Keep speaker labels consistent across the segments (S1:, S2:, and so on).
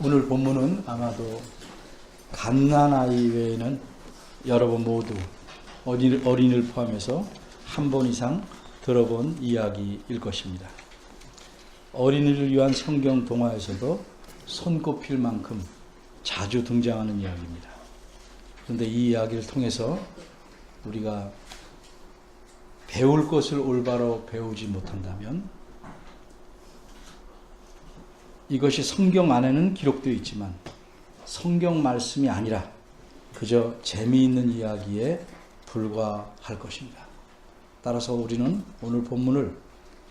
S1: 오늘 본문은 아마도 갓난아이 외에는 여러분 모두 어린이를 포함해서 한 번 이상 들어본 이야기일 것입니다. 어린이를 위한 성경 동화에서도 손꼽힐 만큼 자주 등장하는 이야기입니다. 그런데 이 이야기를 통해서 우리가 배울 것을 올바로 배우지 못한다면 이것이 성경 안에는 기록되어 있지만 성경 말씀이 아니라 그저 재미있는 이야기에 불과할 것입니다. 따라서 우리는 오늘 본문을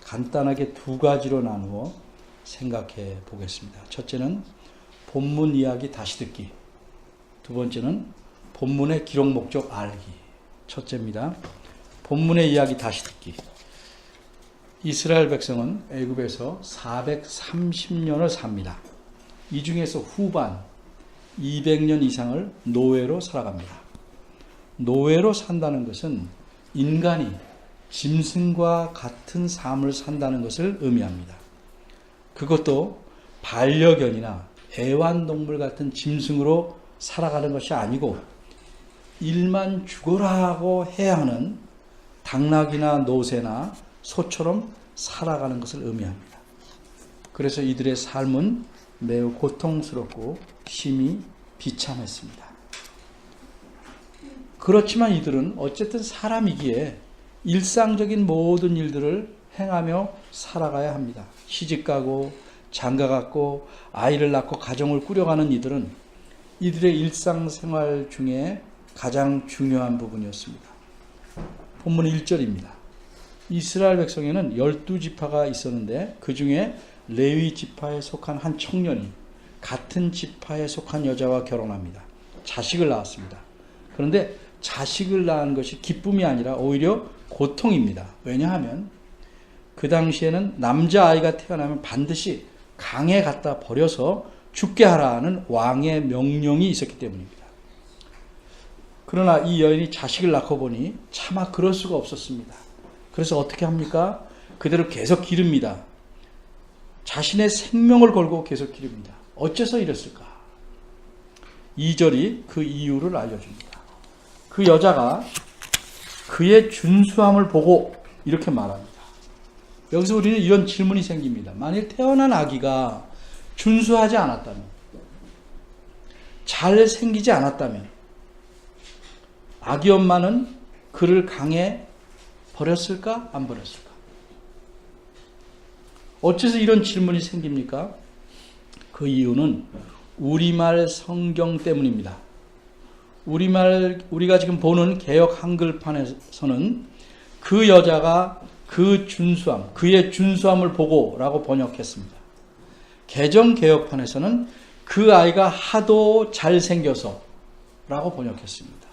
S1: 간단하게 두 가지로 나누어 생각해 보겠습니다. 첫째는 본문 이야기 다시 듣기. 두 번째는 본문의 기록 목적 알기. 첫째입니다. 본문의 이야기 다시 듣기. 이스라엘 백성은 애굽에서 430년을 삽니다. 이 중에서 후반 200년 이상을 노예로 살아갑니다. 노예로 산다는 것은 인간이 짐승과 같은 삶을 산다는 것을 의미합니다. 그것도 반려견이나 애완동물 같은 짐승으로 살아가는 것이 아니고 일만 죽어라 하고 해야 하는 당나귀나 노새나 소처럼 살아가는 것을 의미합니다. 그래서 이들의 삶은 매우 고통스럽고 심히 비참했습니다. 그렇지만 이들은 어쨌든 사람이기에 일상적인 모든 일들을 행하며 살아가야 합니다. 시집가고 장가갔고 아이를 낳고 가정을 꾸려가는 이들은 이들의 일상생활 중에 가장 중요한 부분이었습니다. 본문 1절입니다. 이스라엘 백성에는 12지파가 있었는데 그 중에 레위 지파에 속한 한 청년이 같은 지파에 속한 여자와 결혼합니다. 자식을 낳았습니다. 그런데 자식을 낳은 것이 기쁨이 아니라 오히려 고통입니다. 왜냐하면 그 당시에는 남자아이가 태어나면 반드시 강에 갖다 버려서 죽게 하라는 왕의 명령이 있었기 때문입니다. 그러나 이 여인이 자식을 낳고 보니 차마 그럴 수가 없었습니다. 그래서 어떻게 합니까? 그대로 계속 기릅니다. 자신의 생명을 걸고 계속 기릅니다. 어째서 이랬을까? 2절이 그 이유를 알려줍니다. 그 여자가 그의 준수함을 보고 이렇게 말합니다. 여기서 우리는 이런 질문이 생깁니다. 만일 태어난 아기가 준수하지 않았다면, 잘 생기지 않았다면 아기 엄마는 그를 강에 버렸을까? 안 버렸을까? 어째서 이런 질문이 생깁니까? 그 이유는 우리말 성경 때문입니다. 우리가 지금 보는 개역 한글판에서는 그 여자가 그 준수함, 그의 준수함을 보고 라고 번역했습니다. 개정 개역판에서는 그 아이가 하도 잘생겨서 라고 번역했습니다.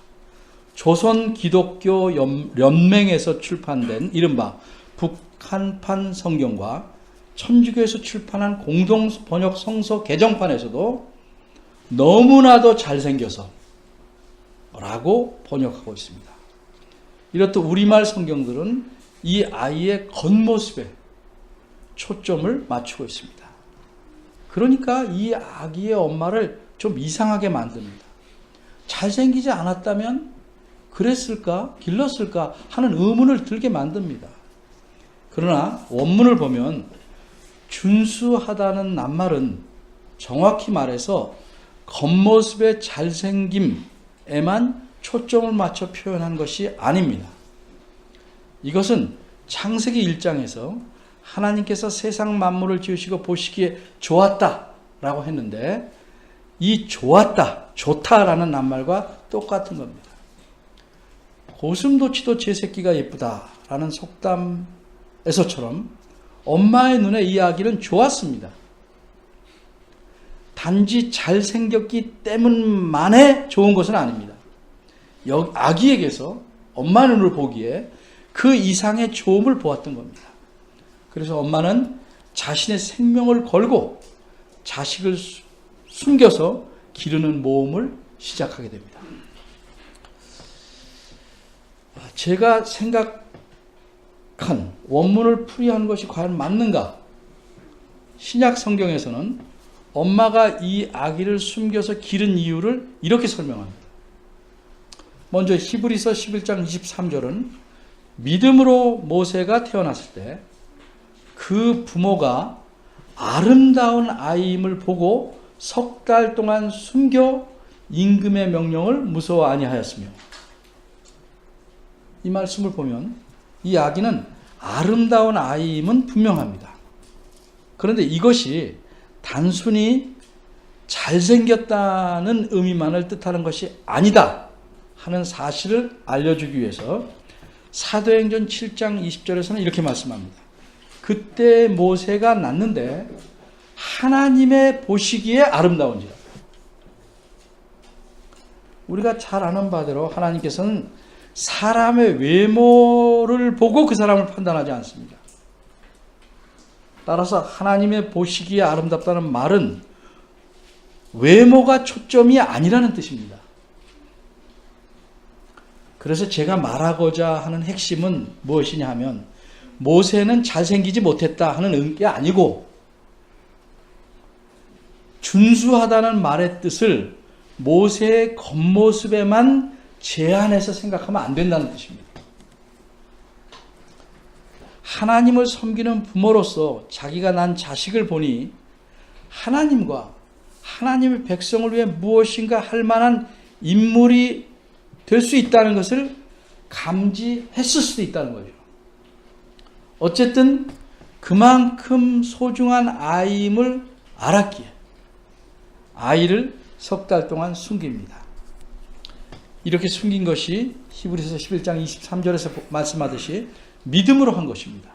S1: 조선 기독교 연맹에서 출판된 이른바 북한판 성경과 천주교에서 출판한 공동 번역 성서 개정판에서도 너무나도 잘생겨서 라고 번역하고 있습니다. 이렇듯 우리말 성경들은 이 아이의 겉모습에 초점을 맞추고 있습니다. 그러니까 이 아기의 엄마를 좀 이상하게 만듭니다. 잘생기지 않았다면 그랬을까? 길렀을까? 하는 의문을 들게 만듭니다. 그러나 원문을 보면 준수하다는 낱말은 정확히 말해서 겉모습의 잘생김에만 초점을 맞춰 표현한 것이 아닙니다. 이것은 창세기 1장에서 하나님께서 세상 만물을 지으시고 보시기에 좋았다라고 했는데 이 좋았다, 좋다라는 낱말과 똑같은 겁니다. 고슴도치도 제 새끼가 예쁘다라는 속담에서처럼 엄마의 눈에 이 아기는 좋았습니다. 단지 잘생겼기 때문만에 좋은 것은 아닙니다. 아기에게서 엄마 눈을 보기에 그 이상의 좋음을 보았던 겁니다. 그래서 엄마는 자신의 생명을 걸고 자식을 숨겨서 기르는 모험을 시작하게 됩니다. 제가 생각한 원문을 풀이하는 것이 과연 맞는가? 신약 성경에서는 엄마가 이 아기를 숨겨서 기른 이유를 이렇게 설명합니다. 먼저 히브리서 11장 23절은 믿음으로 모세가 태어났을 때 그 부모가 아름다운 아이임을 보고 석 달 동안 숨겨 임금의 명령을 무서워 아니하였으며, 이 말씀을 보면 이 아기는 아름다운 아이임은 분명합니다. 그런데 이것이 단순히 잘생겼다는 의미만을 뜻하는 것이 아니다 하는 사실을 알려주기 위해서 사도행전 7장 20절에서는 이렇게 말씀합니다. 그때 모세가 낳는데 하나님의 보시기에 아름다운지라. 우리가 잘 아는 바대로 하나님께서는 사람의 외모를 보고 그 사람을 판단하지 않습니다. 따라서 하나님의 보시기에 아름답다는 말은 외모가 초점이 아니라는 뜻입니다. 그래서 제가 말하고자 하는 핵심은 무엇이냐 하면, 모세는 잘생기지 못했다 하는 게 아니고 준수하다는 말의 뜻을 모세의 겉모습에만 제한해서 생각하면 안 된다는 뜻입니다. 하나님을 섬기는 부모로서 자기가 난 자식을 보니 하나님과 하나님의 백성을 위해 무엇인가 할 만한 인물이 될 수 있다는 것을 감지했을 수도 있다는 거죠. 어쨌든 그만큼 소중한 아이임을 알았기에 아이를 석 달 동안 숨깁니다. 이렇게 숨긴 것이 히브리서 11장 23절에서 말씀하듯이 믿음으로 한 것입니다.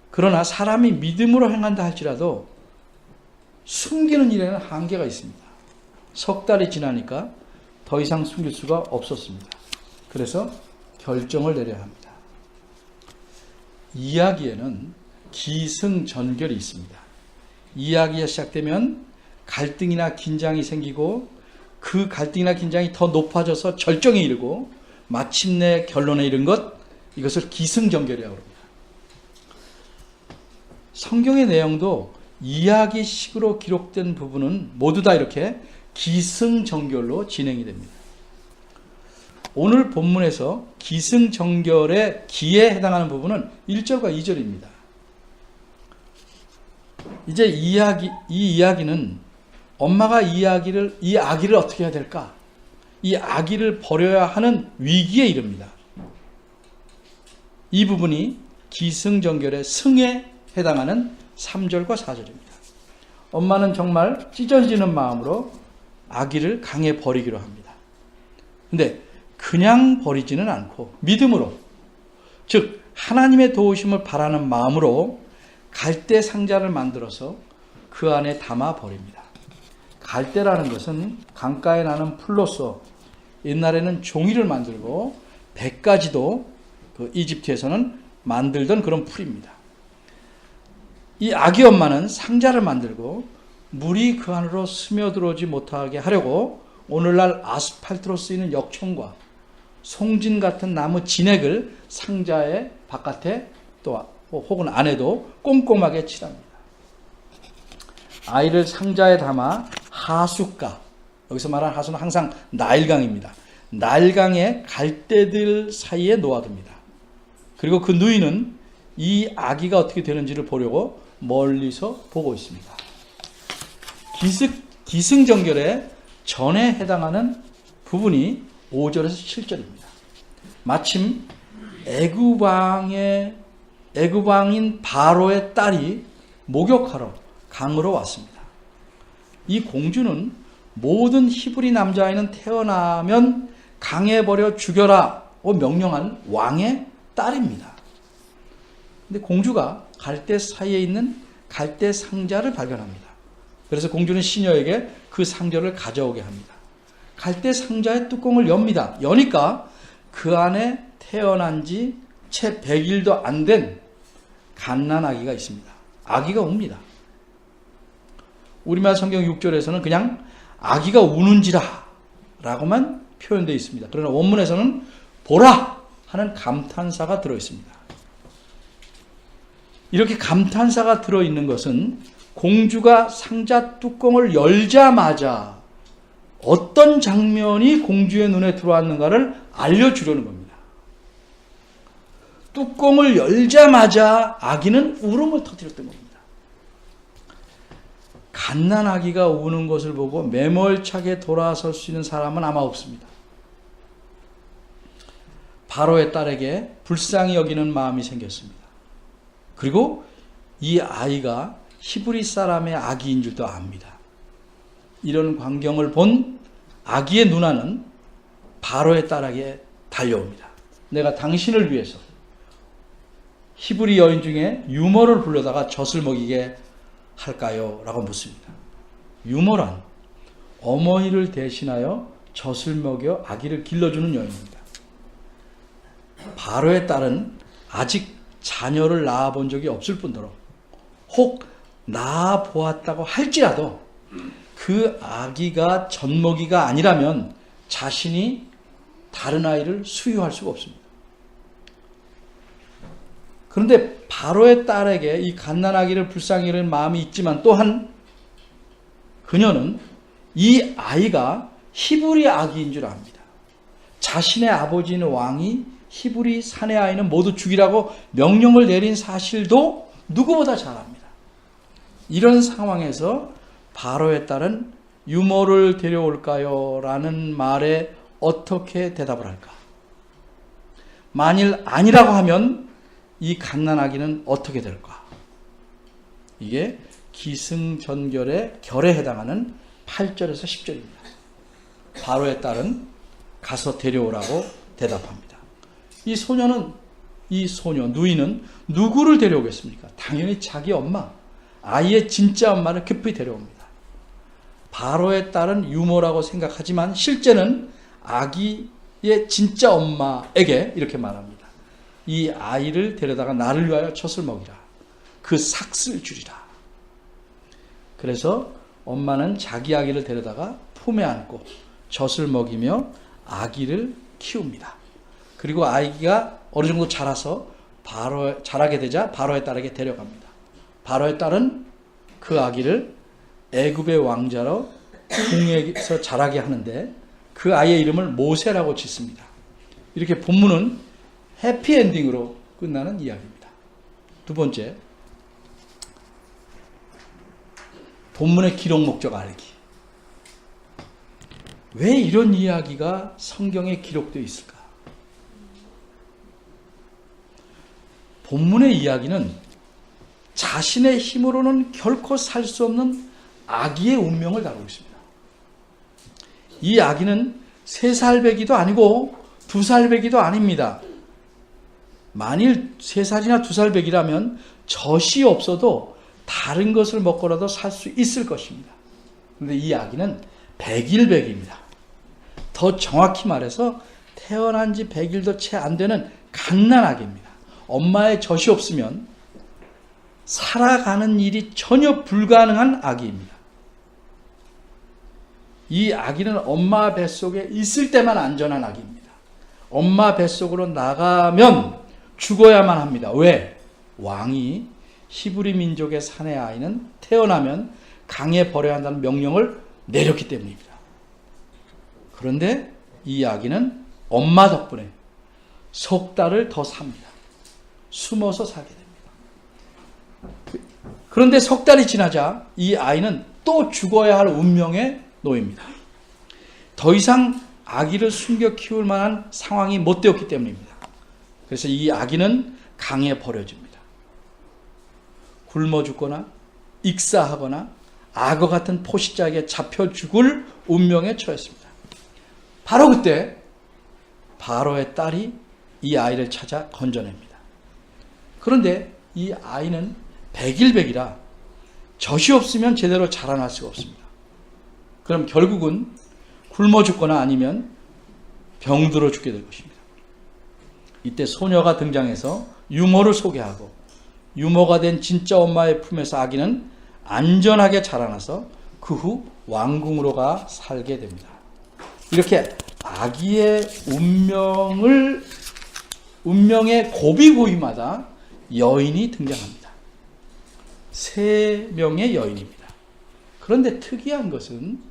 S1: 그러나 사람이 믿음으로 행한다 할지라도 숨기는 일에는 한계가 있습니다. 석 달이 지나니까 더 이상 숨길 수가 없었습니다. 그래서 결정을 내려야 합니다. 이야기에는 기승전결이 있습니다. 이야기가 시작되면 갈등이나 긴장이 생기고 그 갈등이나 긴장이 더 높아져서 절정에 이르고 마침내 결론에 이른 이것을 기승전결이라고 합니다. 성경의 내용도 이야기식으로 기록된 부분은 모두 다 이렇게 기승전결로 진행이 됩니다. 오늘 본문에서 기승전결의 기에 해당하는 부분은 1절과 2절입니다. 이제 이 이야기는 엄마가 이 아기를 어떻게 해야 될까? 이 아기를 버려야 하는 위기에 이릅니다. 이 부분이 기승전결의 승에 해당하는 3절과 4절입니다. 엄마는 정말 찢어지는 마음으로 아기를 강에 버리기로 합니다. 근데 그냥 버리지는 않고 믿음으로, 즉 하나님의 도우심을 바라는 마음으로 갈대 상자를 만들어서 그 안에 담아 버립니다. 갈대라는 것은 강가에 나는 풀로서 옛날에는 종이를 만들고 배까지도 이집트에서는 만들던 그런 풀입니다. 이 아기 엄마는 상자를 만들고 물이 그 안으로 스며들어오지 못하게 하려고 오늘날 아스팔트로 쓰이는 역청과 송진 같은 나무 진액을 상자의 바깥에 또 혹은 안에도 꼼꼼하게 칠합니다. 아이를 상자에 담아 하숫가, 여기서 말하는 하수는 항상 나일강입니다. 나일강의 갈대들 사이에 놓아둡니다. 그리고 그 누이는 이 아기가 어떻게 되는지를 보려고 멀리서 보고 있습니다. 기승전결의 전에 해당하는 부분이 5절에서 7절입니다. 마침 애굽왕인 바로의 딸이 목욕하러 강으로 왔습니다. 이 공주는 모든 히브리 남자아이는 태어나면 강에 버려 죽여라고 명령한 왕의 딸입니다. 근데 공주가 갈대 사이에 있는 갈대 상자를 발견합니다. 그래서 공주는 시녀에게 그 상자를 가져오게 합니다. 갈대 상자의 뚜껑을 엽니다. 여니까 그 안에 태어난 지 채 100일도 안 된 갓난아기가 있습니다. 아기가 웁니다. 우리말 성경 6절에서는 그냥 아기가 우는지라 라고만 표현되어 있습니다. 그러나 원문에서는 보라 하는 감탄사가 들어있습니다. 이렇게 감탄사가 들어있는 것은 공주가 상자 뚜껑을 열자마자 어떤 장면이 공주의 눈에 들어왔는가를 알려주려는 겁니다. 뚜껑을 열자마자 아기는 울음을 터뜨렸던 겁니다. 갓난아기가 우는 것을 보고 매몰차게 돌아설 수 있는 사람은 아마 없습니다. 바로의 딸에게 불쌍히 여기는 마음이 생겼습니다. 그리고 이 아이가 히브리 사람의 아기인 줄도 압니다. 이런 광경을 본 아기의 누나는 바로의 딸에게 달려옵니다. 내가 당신을 위해서 히브리 여인 중에 유모를 불러다가 젖을 먹이게 할까요? 라고 묻습니다. 유모란 어머니를 대신하여 젖을 먹여 아기를 길러주는 여인입니다. 바로의 딸은 아직 자녀를 낳아본 적이 없을 뿐더러 혹 낳아보았다고 할지라도 그 아기가 젖먹이가 아니라면 자신이 다른 아이를 수유할 수가 없습니다. 그런데 바로의 딸에게 이 갓난아기를 불쌍히 여기는 마음이 있지만 또한 그녀는 이 아이가 히브리 아기인 줄 압니다. 자신의 아버지는 왕이 히브리 사내 아이는 모두 죽이라고 명령을 내린 사실도 누구보다 잘 압니다. 이런 상황에서 바로의 딸은 유모를 데려올까요? 라는 말에 어떻게 대답을 할까? 만일 아니라고 하면 이 갓난아기는 어떻게 될까? 이게 기승전결의 결에 해당하는 8절에서 10절입니다. 바로의 딸은 가서 데려오라고 대답합니다. 이 소녀 누이는 누구를 데려오겠습니까? 당연히 자기 엄마, 아이의 진짜 엄마를 급히 데려옵니다. 바로의 딸은 유모라고 생각하지만 실제는 아기의 진짜 엄마에게 이렇게 말합니다. 이 아이를 데려다가 나를 위하여 젖을 먹이라. 그 삭슬 주리라. 그래서 엄마는 자기 아기를 데려다가 품에 안고 젖을 먹이며 아기를 키웁니다. 그리고 아기가 어느 정도 자라서 자라게 되자 바로의 딸에게 데려갑니다. 바로의 딸은 그 아기를 애굽의 왕자로 궁에서 자라게 하는데 그 아이의 이름을 모세라고 짓습니다. 이렇게 본문은 해피엔딩으로 끝나는 이야기입니다. 두 번째, 본문의 기록 목적 알기. 왜 이런 이야기가 성경에 기록되어 있을까? 본문의 이야기는 자신의 힘으로는 결코 살 수 없는 아기의 운명을 다루고 있습니다. 이 아기는 3살 배기도 아니고 2살 배기도 아닙니다. 만일 3살이나 2살 배기라면 젖이 없어도 다른 것을 먹고라도 살 수 있을 것입니다. 그런데 이 아기는 100일 배기입니다. 더 정확히 말해서 태어난 지 100일도 채 안 되는 갓난아기입니다. 엄마의 젖이 없으면 살아가는 일이 전혀 불가능한 아기입니다. 이 아기는 엄마 뱃속에 있을 때만 안전한 아기입니다. 엄마 뱃속으로 나가면 죽어야만 합니다. 왜? 왕이 히브리 민족의 사내 아이는 태어나면 강에 버려야 한다는 명령을 내렸기 때문입니다. 그런데 이 아기는 엄마 덕분에 석 달을 더 삽니다. 숨어서 살게 됩니다. 그런데 석 달이 지나자 이 아이는 또 죽어야 할 운명에 놓입니다. 더 이상 아기를 숨겨 키울 만한 상황이 못 되었기 때문입니다. 그래서 이 아기는 강에 버려집니다. 굶어 죽거나 익사하거나 악어 같은 포식자에게 잡혀 죽을 운명에 처했습니다. 바로 그때 바로의 딸이 이 아이를 찾아 건져냅니다. 그런데 이 아이는 100일백이라 젖이 없으면 제대로 자라날 수가 없습니다. 그럼 결국은 굶어 죽거나 아니면 병들어 죽게 될 것입니다. 이때 소녀가 등장해서 유모를 소개하고 유모가 된 진짜 엄마의 품에서 아기는 안전하게 자라나서 그 후 왕궁으로 가 살게 됩니다. 이렇게 아기의 운명의 고비고비마다 여인이 등장합니다. 3명의 여인입니다. 그런데 특이한 것은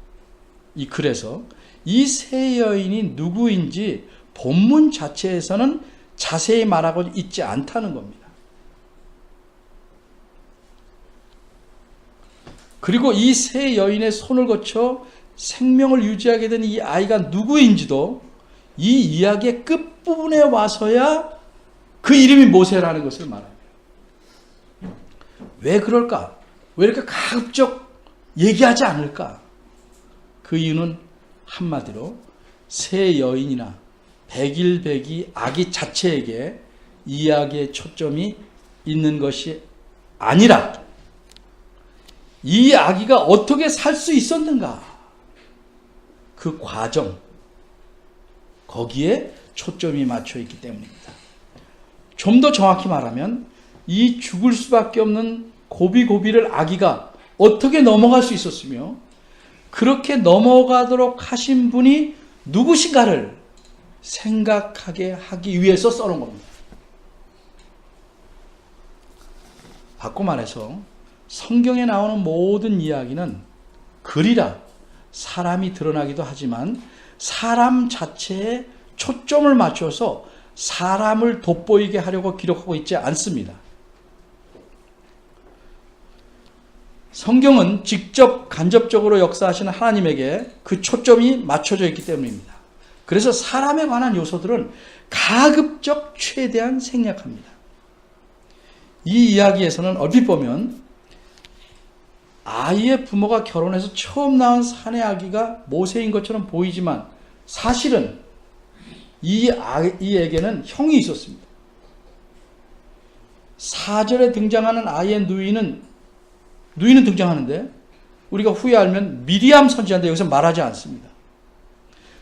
S1: 이 글에서 이 3여인이 누구인지 본문 자체에서는 자세히 말하고 있지 않다는 겁니다. 그리고 이 3여인의 손을 거쳐 생명을 유지하게 된 이 아이가 누구인지도 이 이야기의 끝부분에 와서야 그 이름이 모세라는 것을 말합니다. 왜 그럴까? 왜 이렇게 가급적 얘기하지 않을까? 그 이유는 한마디로 3여인이나 백일백이 아기 자체에게 이야기의 초점이 있는 것이 아니라 이 아기가 어떻게 살 수 있었는가? 그 과정, 거기에 초점이 맞춰 있기 때문입니다. 좀 더 정확히 말하면 이 죽을 수밖에 없는 고비고비를 아기가 어떻게 넘어갈 수 있었으며 그렇게 넘어가도록 하신 분이 누구신가를 생각하게 하기 위해서 써놓은 겁니다. 바꿔 말해서 성경에 나오는 모든 이야기는 글이라 사람이 드러나기도 하지만 사람 자체에 초점을 맞춰서 사람을 돋보이게 하려고 기록하고 있지 않습니다. 성경은 직접 간접적으로 역사하시는 하나님에게 그 초점이 맞춰져 있기 때문입니다. 그래서 사람에 관한 요소들은 가급적 최대한 생략합니다. 이 이야기에서는 얼핏 보면 아이의 부모가 결혼해서 처음 낳은 사내 아기가 모세인 것처럼 보이지만 사실은 이 아이에게는 형이 있었습니다. 4절에 등장하는 아이의 누이는 등장하는데 우리가 후에 알면 미리암 선지자인데 여기서 말하지 않습니다.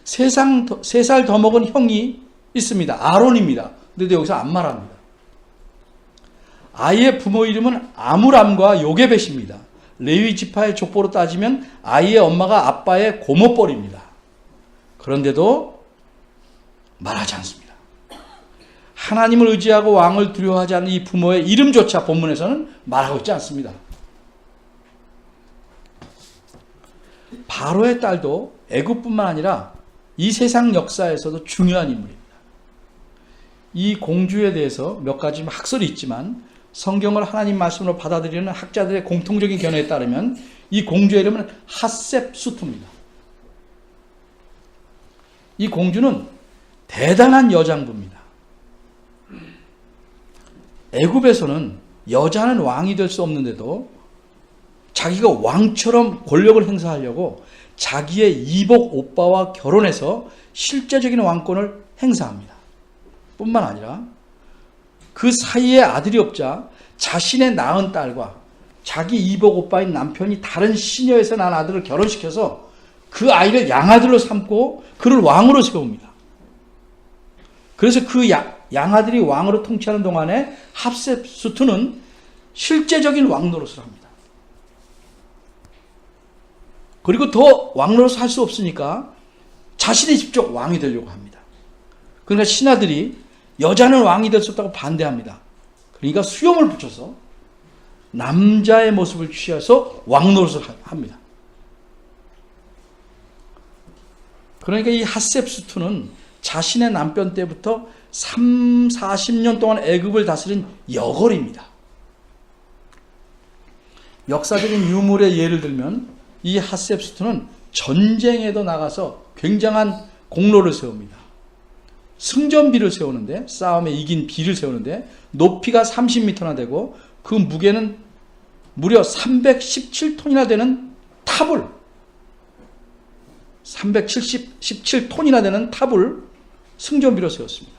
S1: 3살 더 먹은 형이 있습니다. 아론입니다. 근데 여기서 안 말합니다. 아이의 부모 이름은 아므람과 요게벳입니다. 레위 지파의 족보로 따지면 아이의 엄마가 아빠의 고모뻘입니다. 그런데도 말하지 않습니다. 하나님을 의지하고 왕을 두려워하지 않는 이 부모의 이름조차 본문에서는 말하고 있지 않습니다. 바로의 딸도 애굽뿐만 아니라 이 세상 역사에서도 중요한 인물입니다. 이 공주에 대해서 몇 가지 학설이 있지만 성경을 하나님 말씀으로 받아들이는 학자들의 공통적인 견해에 따르면 이 공주의 이름은 핫셉수트입니다. 이 공주는 대단한 여장부입니다. 애굽에서는 여자는 왕이 될 수 없는데도 자기가 왕처럼 권력을 행사하려고 자기의 이복 오빠와 결혼해서 실제적인 왕권을 행사합니다. 뿐만 아니라 그 사이에 아들이 없자 자신의 낳은 딸과 자기 이복 오빠인 남편이 다른 시녀에서 난 아들을 결혼시켜서 그 아이를 양아들로 삼고 그를 왕으로 세웁니다. 그래서 그 양아들이 왕으로 통치하는 동안에 합셉수트는 실제적인 왕 노릇을 합니다. 그리고 더 왕노릇을 할 수 없으니까 자신이 직접 왕이 되려고 합니다. 그러니까 신하들이 여자는 왕이 될 수 없다고 반대합니다. 그러니까 수염을 붙여서 남자의 모습을 취해서 왕노릇을 합니다. 그러니까 이 핫셉수트는 자신의 남편 때부터 40년 동안 애굽을 다스린 여걸입니다. 역사적인 유물의 예를 들면 이 핫셉수트는 전쟁에도 나가서 굉장한 공로를 세웁니다. 승전비를 세우는데, 싸움에 이긴 비를 세우는데 높이가 30m나 되고 그 무게는 무려 317톤이나 되는 탑을 317톤이나 되는 탑을 승전비로 세웠습니다.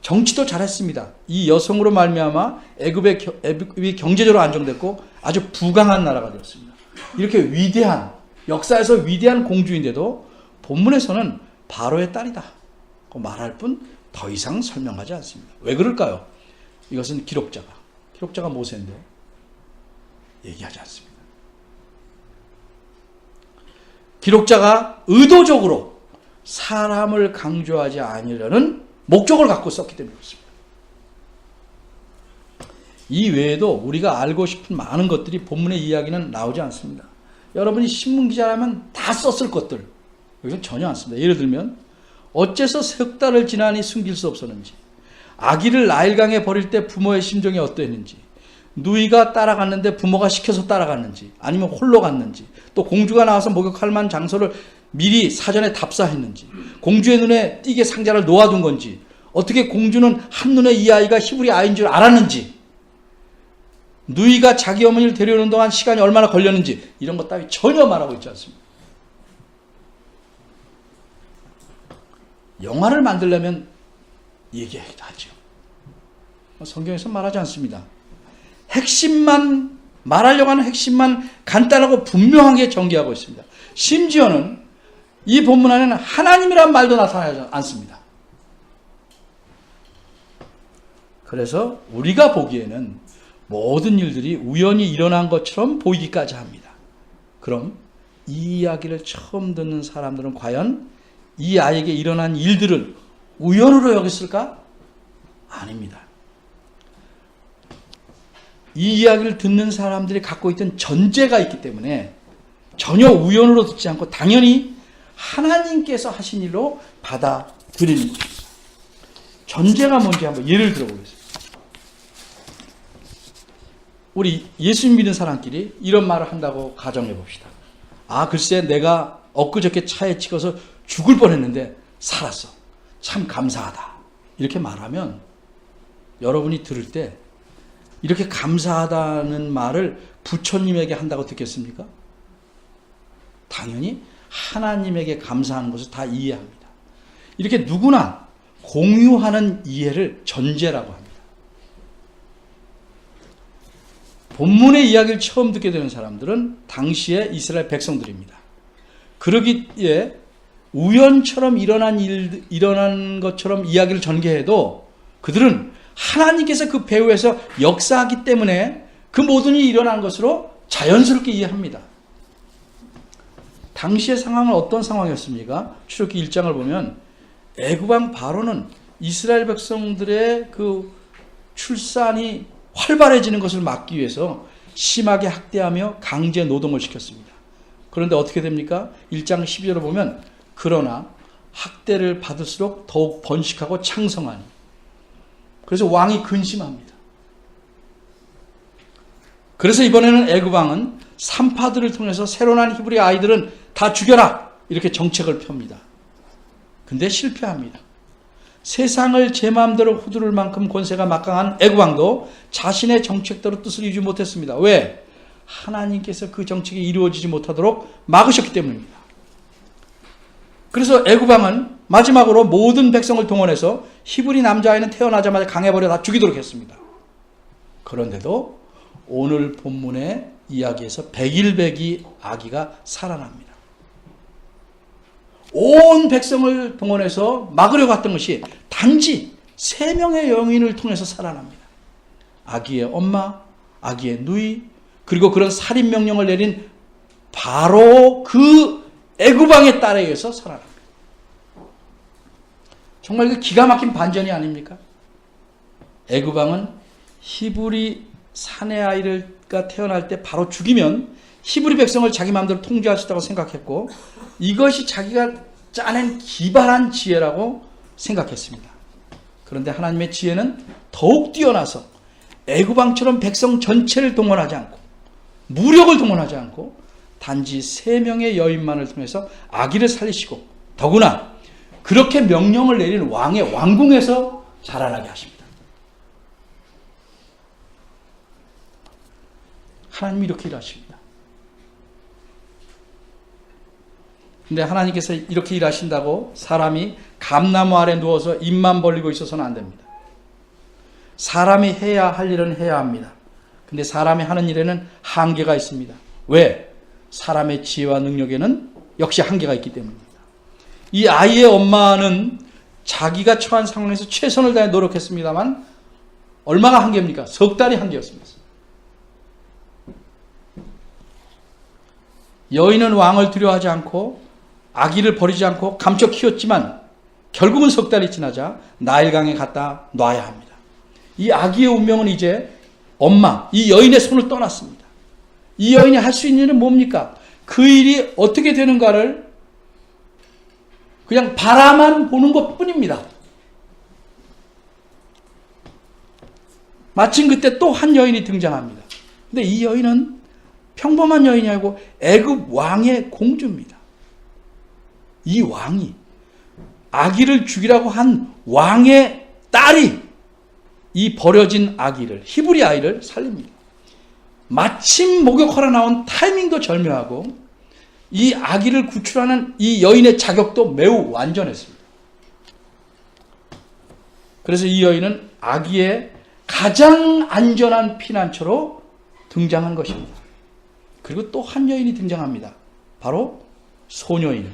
S1: 정치도 잘했습니다. 이 여성으로 말미암아 애굽이 경제적으로 안정됐고 아주 부강한 나라가 되었습니다. 이렇게 위대한, 역사에서 위대한 공주인데도 본문에서는 바로의 딸이다 말할 뿐 더 이상 설명하지 않습니다. 왜 그럴까요? 이것은 기록자가 모세인데 얘기하지 않습니다. 기록자가 의도적으로 사람을 강조하지 않으려는 목적을 갖고 썼기 때문에 그렇습니다. 이 외에도 우리가 알고 싶은 많은 것들이 본문의 이야기는 나오지 않습니다. 여러분이 신문기자라면 다 썼을 것들, 여기서 전혀 않습니다. 예를 들면 어째서 석 달을 지나니 숨길 수 없었는지, 아기를 나일강에 버릴 때 부모의 심정이 어떠했는지, 누이가 따라갔는데 부모가 시켜서 따라갔는지, 아니면 홀로 갔는지, 또 공주가 나와서 목욕할 만한 장소를 미리 사전에 답사했는지, 공주의 눈에 띄게 상자를 놓아둔 건지, 어떻게 공주는 한눈에 이 아이가 히브리 아이인 줄 알았는지, 누이가 자기 어머니를 데려오는 동안 시간이 얼마나 걸렸는지, 이런 것 따위 전혀 말하고 있지 않습니다. 영화를 만들려면 얘기하죠. 성경에서 말하지 않습니다. 핵심만, 말하려고 하는 핵심만 간단하고 분명하게 전개하고 있습니다. 심지어는 이 본문 안에는 하나님이란 말도 나타나지 않습니다. 그래서 우리가 보기에는 모든 일들이 우연히 일어난 것처럼 보이기까지 합니다. 그럼 이 이야기를 처음 듣는 사람들은 과연 이 아이에게 일어난 일들을 우연으로 여겼을까? 아닙니다. 이 이야기를 듣는 사람들이 갖고 있던 전제가 있기 때문에 전혀 우연으로 듣지 않고 당연히 하나님께서 하신 일로 받아들이는 것입니다. 전제가 뭔지 한번 예를 들어보겠습니다. 우리 예수 믿는 사람끼리 이런 말을 한다고 가정해 봅시다. 아, 글쎄 내가 엊그저께 차에 찍어서 죽을 뻔했는데 살았어. 참 감사하다. 이렇게 말하면 여러분이 들을 때 이렇게 감사하다는 말을 부처님에게 한다고 듣겠습니까? 당연히 하나님에게 감사하는 것을 다 이해합니다. 이렇게 누구나 공유하는 이해를 전제라고 합니다. 본문의 이야기를 처음 듣게 되는 사람들은 당시의 이스라엘 백성들입니다. 그러기에 우연처럼 일어난 것처럼 이야기를 전개해도 그들은 하나님께서 그 배후에서 역사하기 때문에 그 모든 일이 일어난 것으로 자연스럽게 이해합니다. 당시의 상황은 어떤 상황이었습니까? 출애굽기 1장을 보면 애굽왕 바로는 이스라엘 백성들의 그 출산이 활발해지는 것을 막기 위해서 심하게 학대하며 강제 노동을 시켰습니다. 그런데 어떻게 됩니까? 1장 12절을 보면 그러나 학대를 받을수록 더욱 번식하고 창성하니, 그래서 왕이 근심합니다. 그래서 이번에는 애굽 왕은 산파들을 통해서 새로 난 히브리 아이들은 다 죽여라 이렇게 정책을 펴니다. 근데 실패합니다. 세상을 제 마음대로 후두를 만큼 권세가 막강한 애굽 왕도 자신의 정책대로 뜻을 이루지 못했습니다. 왜? 하나님께서 그 정책이 이루어지지 못하도록 막으셨기 때문입니다. 그래서 애굽 왕은 마지막으로 모든 백성을 동원해서 히브리 남자아이는 태어나자마자 강에 버려 다 죽이도록 했습니다. 그런데도 오늘 본문의 이야기에서 백일백이 아기가 살아납니다. 온 백성을 동원해서 막으려고 했던 것이 단지 3명의 여인을 통해서 살아납니다. 아기의 엄마, 아기의 누이, 그리고 그런 살인 명령을 내린 바로 그 애굽 왕의 딸에 의해서 살아납니다. 정말 그 기가 막힌 반전이 아닙니까? 애굽 왕은 히브리 사내 아이가 태어날 때 바로 죽이면 히브리 백성을 자기 마음대로 통제할 수 있다고 생각했고, 이것이 자기가 짜낸 기발한 지혜라고 생각했습니다. 그런데 하나님의 지혜는 더욱 뛰어나서 애굽 왕처럼 백성 전체를 동원하지 않고 무력을 동원하지 않고 단지 3명의 여인만을 통해서 아기를 살리시고, 더구나 그렇게 명령을 내린 왕의 왕궁에서 자라나게 하십니다. 하나님이 이렇게 일하십니다. 근데 하나님께서 이렇게 일하신다고 사람이 감나무 아래 누워서 입만 벌리고 있어서는 안 됩니다. 사람이 해야 할 일은 해야 합니다. 근데 사람이 하는 일에는 한계가 있습니다. 왜? 사람의 지혜와 능력에는 역시 한계가 있기 때문입니다. 이 아이의 엄마는 자기가 처한 상황에서 최선을 다해 노력했습니다만 얼마가 한계입니까? 석 달이 한계였습니다. 여인은 왕을 두려워하지 않고 아기를 버리지 않고 감춰 키웠지만 결국은 석 달이 지나자 나일강에 갖다 놔야 합니다. 이 아기의 운명은 이제 엄마, 이 여인의 손을 떠났습니다. 이 여인이 할 수 있는 일은 뭡니까? 그 일이 어떻게 되는가를 그냥 바라만 보는 것 뿐입니다. 마침 그때 또 한 여인이 등장합니다. 근데 이 여인은 평범한 여인이 아니고 애굽 왕의 공주입니다. 이 왕이 아기를 죽이라고 한 왕의 딸이 이 버려진 아기를, 히브리 아이를 살립니다. 마침 목욕하러 나온 타이밍도 절묘하고 이 아기를 구출하는 이 여인의 자격도 매우 완전했습니다. 그래서 이 여인은 아기의 가장 안전한 피난처로 등장한 것입니다. 그리고 또 한 여인이 등장합니다. 바로 소녀인,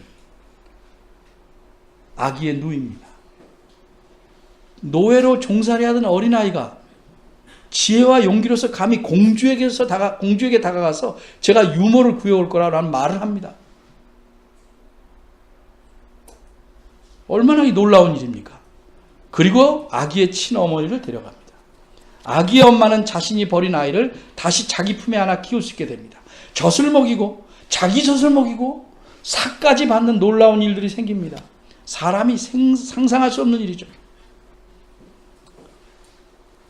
S1: 아기의 누이입니다. 노예로 종살이하던 어린아이가 지혜와 용기로서 감히 공주에게 다가가서 제가 유모를 구해올 거라는 말을 합니다. 얼마나 놀라운 일입니까? 그리고 아기의 친어머니를 데려갑니다. 아기의 엄마는 자신이 버린 아이를 다시 자기 품에 안아 키울 수 있게 됩니다. 젖을 먹이고 자기 젖을 먹이고 삭까지 받는 놀라운 일들이 생깁니다. 사람이 상상할 수 없는 일이죠.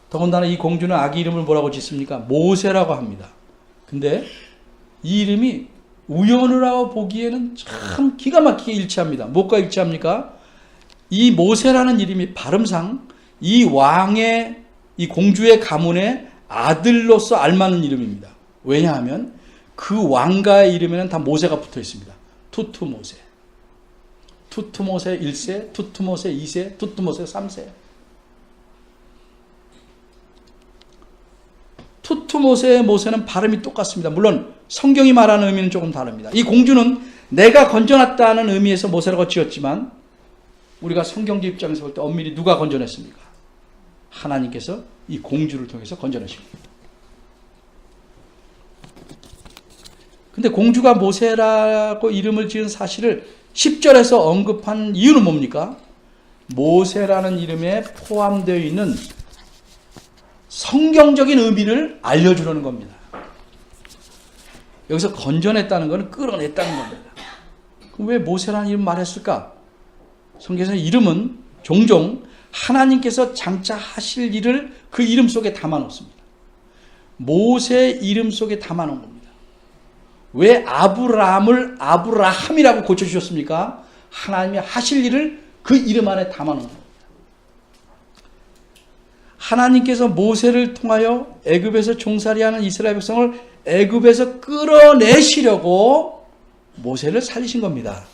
S1: 더군다나 이 공주는 아기 이름을 뭐라고 짓습니까? 모세라고 합니다. 근데 이 이름이 우연이라고 보기에는 참 기가 막히게 일치합니다. 뭐가 일치합니까? 이 모세라는 이름이 발음상 이 왕의, 이 공주의 가문의 아들로서 알맞는 이름입니다. 왜냐하면 그 왕가의 이름에는 다 모세가 붙어 있습니다. 투투모세. 투투모세 1세, 투투모세 2세, 투투모세 3세. 투투모세의 모세는 발음이 똑같습니다. 물론 성경이 말하는 의미는 조금 다릅니다. 이 공주는 내가 건져놨다는 의미에서 모세라고 지었지만 우리가 성경적 입장에서 볼 때 엄밀히 누가 건져냈습니까? 하나님께서 이 공주를 통해서 건져내신 겁니다. 근데 공주가 모세라고 이름을 지은 사실을 10절에서 언급한 이유는 뭡니까? 모세라는 이름에 포함되어 있는 성경적인 의미를 알려주려는 겁니다. 여기서 건져냈다는 것은 끌어냈다는 겁니다. 그럼 왜 모세라는 이름 말했을까? 성경에서 이름은 종종 하나님께서 장차 하실 일을 그 이름 속에 담아놓습니다. 모세 이름 속에 담아놓은 겁니다. 왜 아브라함을 아브라함이라고 고쳐주셨습니까? 하나님이 하실 일을 그 이름 안에 담아놓은 겁니다. 하나님께서 모세를 통하여 애굽에서 종살이하는 이스라엘 백성을 애굽에서 끌어내시려고 모세를 살리신 겁니다.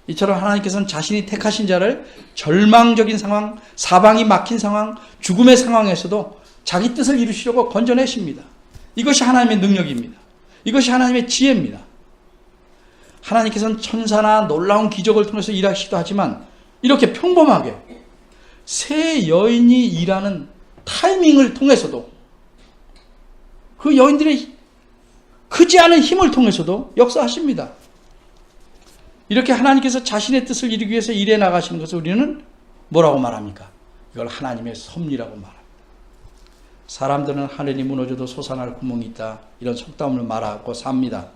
S1: 이처럼 하나님께서는 자신이 택하신 자를 절망적인 상황, 사방이 막힌 상황, 죽음의 상황에서도 자기 뜻을 이루시려고 건져내십니다. 이것이 하나님의 능력입니다. 이것이 하나님의 지혜입니다. 하나님께서는 천사나 놀라운 기적을 통해서 일하시기도 하지만 이렇게 평범하게 세 여인이 일하는 타이밍을 통해서도 그 여인들의 크지 않은 힘을 통해서도 역사하십니다. 이렇게 하나님께서 자신의 뜻을 이루기 위해서 일해 나가시는 것을 우리는 뭐라고 말합니까? 이걸 하나님의 섭리라고 말합니다. 사람들은 하늘이 무너져도 솟아날 구멍이 있다, 이런 속담을 말하고 삽니다.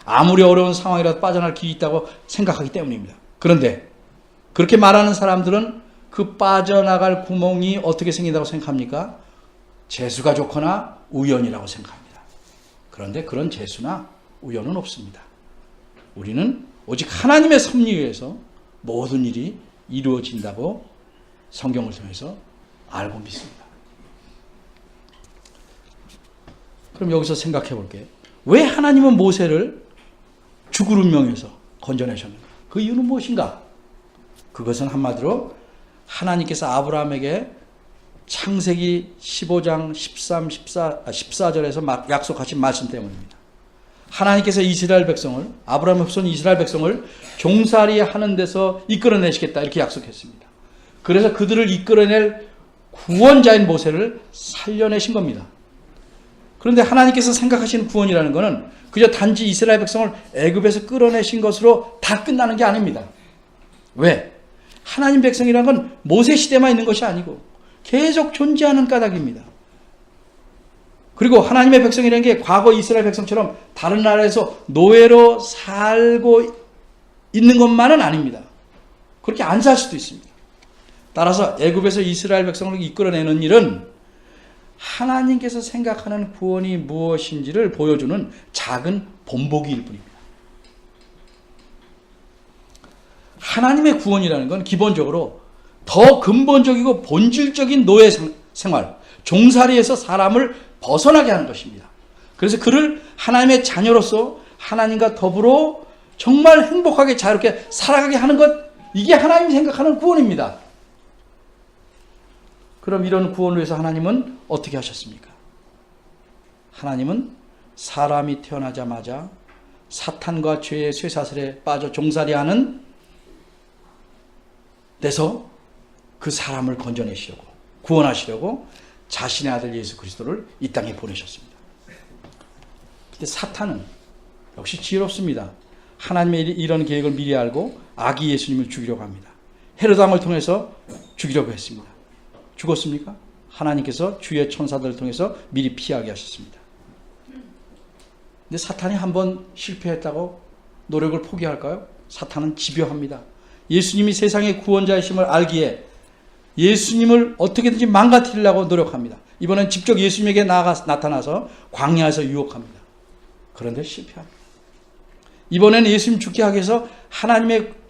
S1: 아무리 어려운 상황이라도 빠져나갈 길이 있다고 생각하기 때문입니다. 그런데 그렇게 말하는 사람들은 그 빠져나갈 구멍이 어떻게 생긴다고 생각합니까? 재수가 좋거나 우연이라고 생각합니다. 그런데 그런 재수나 우연은 없습니다. 우리는 오직 하나님의 섭리에 의해서 모든 일이 이루어진다고 성경을 통해서 알고 믿습니다. 그럼 여기서 생각해 볼게요. 왜 하나님은 모세를 죽을 운명에서 건져내셨는가? 그 이유는 무엇인가? 그것은 한마디로 하나님께서 아브라함에게 창세기 15장 14절에서 약속하신 말씀 때문입니다. 하나님께서 이스라엘 백성을, 아브라함의 후손 이스라엘 백성을 종살이 하는 데서 이끌어내시겠다, 이렇게 약속했습니다. 그래서 그들을 이끌어낼 구원자인 모세를 살려내신 겁니다. 그런데 하나님께서 생각하시는 구원이라는 것은 그저 단지 이스라엘 백성을 애굽에서 끌어내신 것으로 다 끝나는 게 아닙니다. 왜? 하나님 백성이라는 건 모세 시대만 있는 것이 아니고 계속 존재하는 까닭입니다. 그리고 하나님의 백성이라는 게 과거 이스라엘 백성처럼 다른 나라에서 노예로 살고 있는 것만은 아닙니다. 그렇게 안 살 수도 있습니다. 따라서 애굽에서 이스라엘 백성을 이끌어내는 일은 하나님께서 생각하는 구원이 무엇인지를 보여주는 작은 본보기일 뿐입니다. 하나님의 구원이라는 건 기본적으로 더 근본적이고 본질적인 노예 생활, 종살이에서 사람을 벗어나게 하는 것입니다. 그래서 그를 하나님의 자녀로서 하나님과 더불어 정말 행복하게 자유롭게 살아가게 하는 것, 이게 하나님이 생각하는 구원입니다. 그럼 이런 구원을 위해서 하나님은 어떻게 하셨습니까? 하나님은 사람이 태어나자마자 사탄과 죄의 쇠사슬에 빠져 종살이하는 데서 그 사람을 건져내시려고, 구원하시려고 자신의 아들 예수 그리스도를 이 땅에 보내셨습니다. 근데 사탄은 역시 지혜롭습니다. 하나님의 이런 계획을 미리 알고 아기 예수님을 죽이려고 합니다. 헤롯 왕을 통해서 죽이려고 했습니다. 죽었습니까? 하나님께서 주의 천사들을 통해서 미리 피하게 하셨습니다. 근데 사탄이 한번 실패했다고 노력을 포기할까요? 사탄은 집요합니다. 예수님이 세상의 구원자이심을 알기에 예수님을 어떻게든지 망가뜨리려고 노력합니다. 이번엔 직접 예수님에게 나타나서 광야에서 유혹합니다. 그런데 실패합니다. 이번에는 예수님 죽게 하기 위해서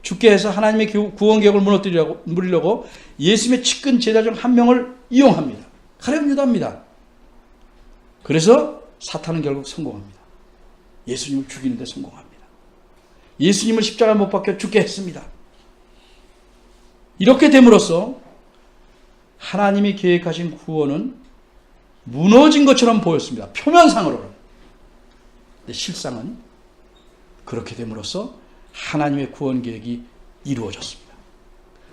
S1: 죽게 해서 하나님의 구원 계획을 무너뜨리려고 예수님의 측근 제자 중 한 명을 이용합니다. 가룟 유다입니다. 그래서 사탄은 결국 성공합니다. 예수님을 죽이는 데 성공합니다. 예수님을 십자가에 못 박혀 죽게 했습니다. 이렇게 됨으로써 하나님이 계획하신 구원은 무너진 것처럼 보였습니다. 표면상으로는. 근데 실상은 그렇게 됨으로써 하나님의 구원 계획이 이루어졌습니다.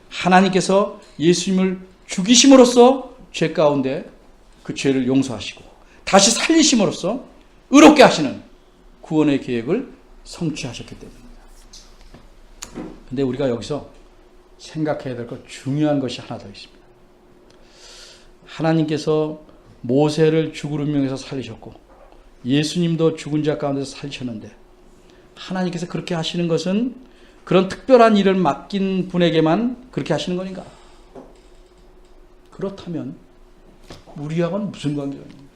S1: 하나님께서 예수님을 죽이심으로써 죄 가운데 그 죄를 용서하시고 다시 살리심으로써 의롭게 하시는 구원의 계획을 성취하셨기 때문입니다. 근데 우리가 여기서 생각해야 될 것 중요한 것이 하나 더 있습니다. 하나님께서 모세를 죽을 운명에서 살리셨고 예수님도 죽은 자 가운데서 살리셨는데 하나님께서 그렇게 하시는 것은 그런 특별한 일을 맡긴 분에게만 그렇게 하시는 것인가? 그렇다면 우리하고는 무슨 관계가 있는가?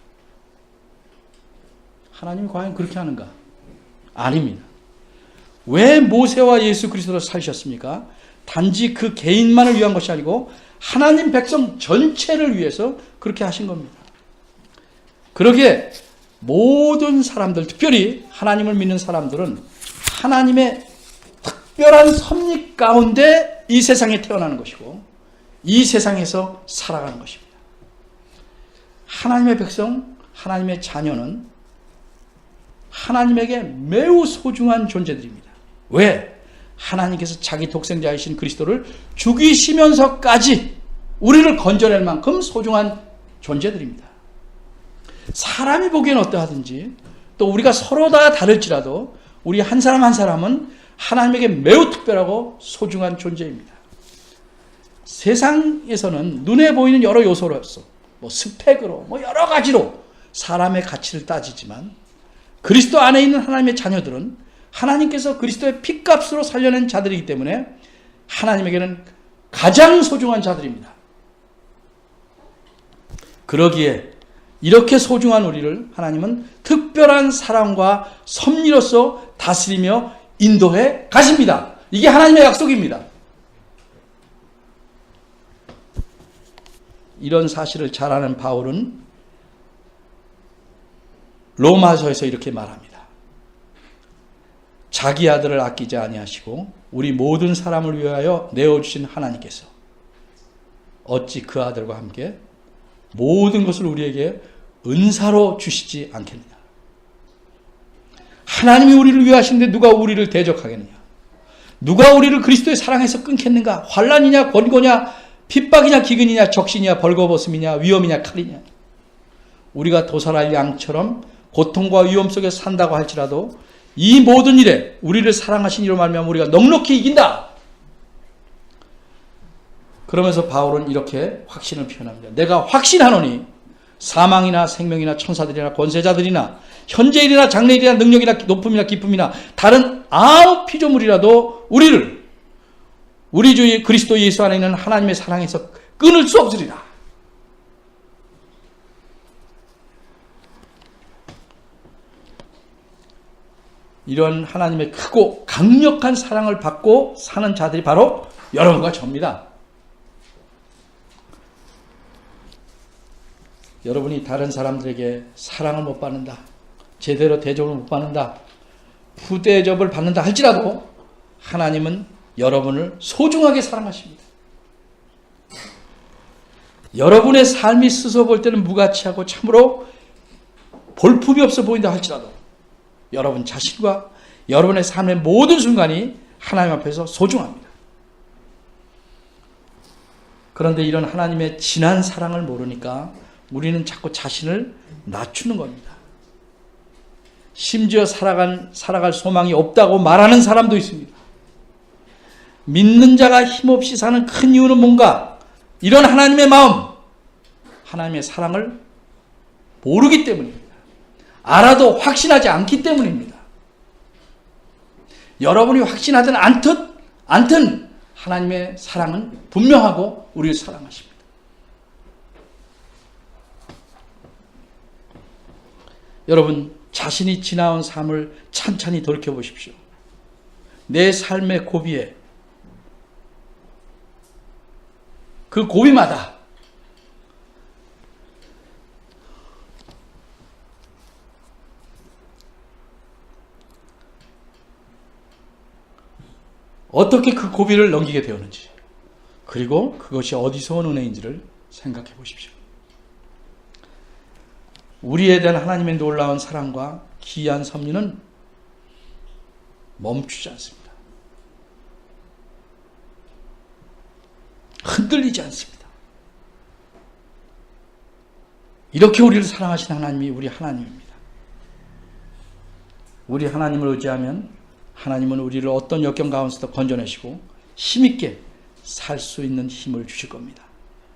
S1: 하나님이 과연 그렇게 하는가? 아닙니다. 왜 모세와 예수 그리스도를 살리셨습니까? 단지 그 개인만을 위한 것이 아니고 하나님 백성 전체를 위해서 그렇게 하신 겁니다. 그러기에 모든 사람들, 특별히 하나님을 믿는 사람들은 하나님의 특별한 섭리 가운데 이 세상에 태어나는 것이고 이 세상에서 살아가는 것입니다. 하나님의 백성, 하나님의 자녀는 하나님에게 매우 소중한 존재들입니다. 왜? 하나님께서 자기 독생자이신 그리스도를 죽이시면서까지 우리를 건져낼 만큼 소중한 존재들입니다. 사람이 보기엔 어떠하든지 또 우리가 서로 다 다를지라도 우리 한 사람 한 사람은 하나님에게 매우 특별하고 소중한 존재입니다. 세상에서는 눈에 보이는 여러 요소로서 스펙으로 여러 가지로 사람의 가치를 따지지만 그리스도 안에 있는 하나님의 자녀들은 하나님께서 그리스도의 피값으로 살려낸 자들이기 때문에 하나님에게는 가장 소중한 자들입니다. 그러기에 이렇게 소중한 우리를 하나님은 특별한 사랑과 섭리로서 다스리며 인도해 가십니다. 이게 하나님의 약속입니다. 이런 사실을 잘 아는 바울은 로마서에서 이렇게 말합니다. 자기 아들을 아끼지 아니하시고 우리 모든 사람을 위하여 내어주신 하나님께서 어찌 그 아들과 함께 모든 것을 우리에게 은사로 주시지 않겠느냐. 하나님이 우리를 위하시는데 누가 우리를 대적하겠느냐. 누가 우리를 그리스도의 사랑에서 끊겠는가. 환난이냐 권고냐 핍박이냐 기근이냐 적신이냐 벌거벗음이냐 위험이냐 칼이냐. 우리가 도살할 양처럼 고통과 위험 속에 산다고 할지라도 이 모든 일에 우리를 사랑하신 이로 말미암아 우리가 넉넉히 이긴다. 그러면서 바울은 이렇게 확신을 표현합니다. 내가 확신하노니 사망이나 생명이나 천사들이나 권세자들이나 현재일이나 장래일이나 능력이나 높음이나 기쁨이나 다른 아무 피조물이라도 우리를 우리 주 그리스도 예수 안에 있는 하나님의 사랑에서 끊을 수 없으리라. 이런 하나님의 크고 강력한 사랑을 받고 사는 자들이 바로 여러분과 저입니다. 여러분이 다른 사람들에게 사랑을 못 받는다, 제대로 대접을 못 받는다, 부대접을 받는다 할지라도 하나님은 여러분을 소중하게 사랑하십니다. 여러분의 삶이 스스로 볼 때는 무가치하고 참으로 볼품이 없어 보인다 할지라도 여러분 자신과 여러분의 삶의 모든 순간이 하나님 앞에서 소중합니다. 그런데 이런 하나님의 진한 사랑을 모르니까 우리는 자꾸 자신을 낮추는 겁니다. 심지어 살아갈 소망이 없다고 말하는 사람도 있습니다. 믿는 자가 힘없이 사는 큰 이유는 뭔가? 이런 하나님의 마음, 하나님의 사랑을 모르기 때문입니다. 알아도 확신하지 않기 때문입니다. 여러분이 확신하든 않든 하나님의 사랑은 분명하고 우리를 사랑하십니다. 여러분, 자신이 지나온 삶을 찬찬히 돌이켜보십시오. 내 삶의 고비에 그 고비마다 어떻게 그 고비를 넘기게 되었는지, 그리고 그것이 어디서 온 은혜인지를 생각해 보십시오. 우리에 대한 하나님의 놀라운 사랑과 기이한 섭리는 멈추지 않습니다. 흔들리지 않습니다. 이렇게 우리를 사랑하신 하나님이 우리 하나님입니다. 우리 하나님을 의지하면 하나님은 우리를 어떤 역경 가운데서 건져내시고 힘있게 살 수 있는 힘을 주실 겁니다.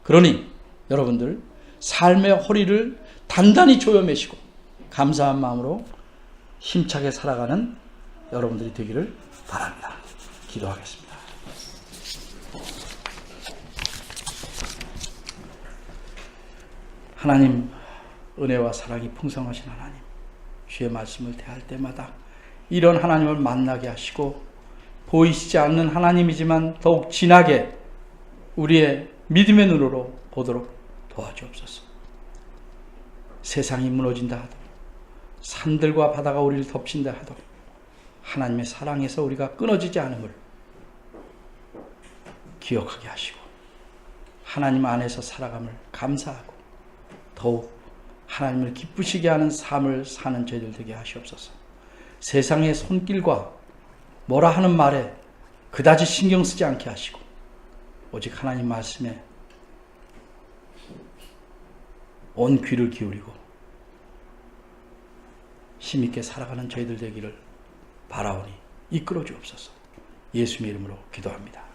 S1: 그러니 여러분들 삶의 허리를 단단히 조여매시고 감사한 마음으로 힘차게 살아가는 여러분들이 되기를 바랍니다. 기도하겠습니다. 하나님, 은혜와 사랑이 풍성하신 하나님, 주의 말씀을 대할 때마다 이런 하나님을 만나게 하시고 보이시지 않는 하나님이지만 더욱 진하게 우리의 믿음의 눈으로 보도록 도와주옵소서. 세상이 무너진다 하도, 산들과 바다가 우리를 덮친다 하도 하나님의 사랑에서 우리가 끊어지지 않음을 기억하게 하시고 하나님 안에서 살아감을 감사하고 더욱 하나님을 기쁘시게 하는 삶을 사는 저희들 되게 하시옵소서. 세상의 손길과 뭐라 하는 말에 그다지 신경 쓰지 않게 하시고 오직 하나님 말씀에 온 귀를 기울이고 힘있게 살아가는 저희들 되기를 바라오니 이끌어 주옵소서. 예수님의 이름으로 기도합니다.